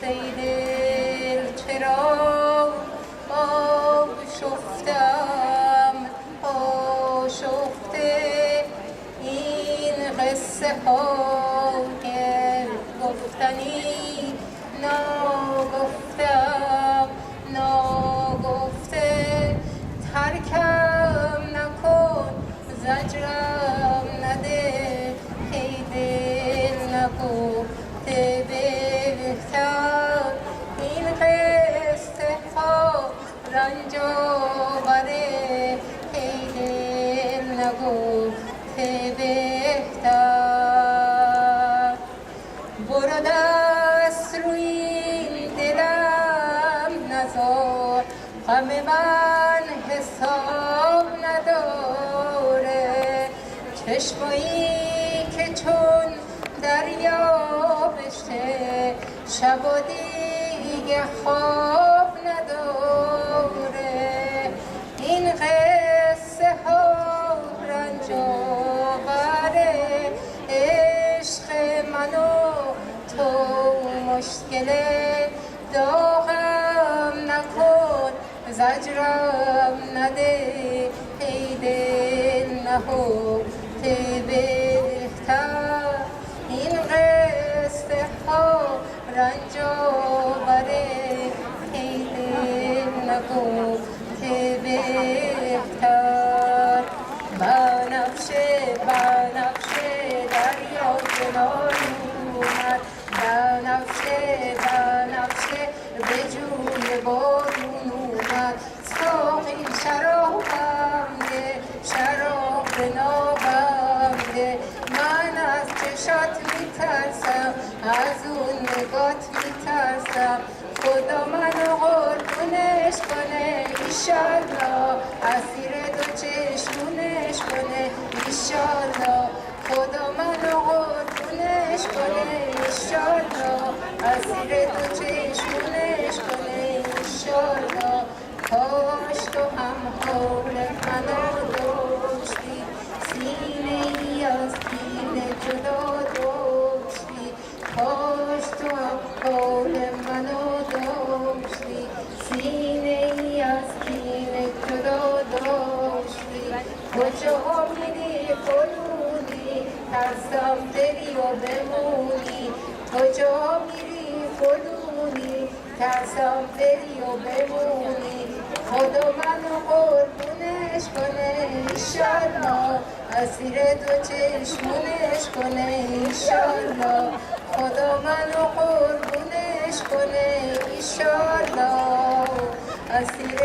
سیدل چرا آشفتم آشفته این قصه ها که گفتنی ناگفتم ناگفته ترکم نکن زجرم نده ای دل نگفته بهتر این قصه ها رنج آوره ای دل نگفته بهتر برو دست روی این دلم نذار غم من حساب نداره چشمایی که چون دریا بشه شب و دیگه خواب نداره این قصه ها رنج آوره عشق من و تو مشکله داغم نکن زجرم نده ای دل نهفته بهتر این قصه ها رنج آوره ای دل نگفته بهتر بنفشه دریا کنار اومد بنفشه به جوی بارون اومد ساقی شرابم ده شراب نابم ده من از چشات میترسم از اون نگات میترسم خدا منو قربونش کنه ایشالله اسیر دو چشمونش کنه ایشالله خدا منو قربونش کنه ایشالله اسیر دو چشمونش کنه ایشالله کاش تو هم حول منو داشتی سینه ای از دین جدا داشتی کاش تو هم حول منو داشتی سینه ای از دین جدا داشتی کجا میری فلونی ترسم بری و بمونی کجا میری فلونی ترسم بری و بمونی خدا منو قربونش کنه ایشالله اسیر دو چشمونش کنه ایشالله خدا منو قربونش کنه ایشالله اسیر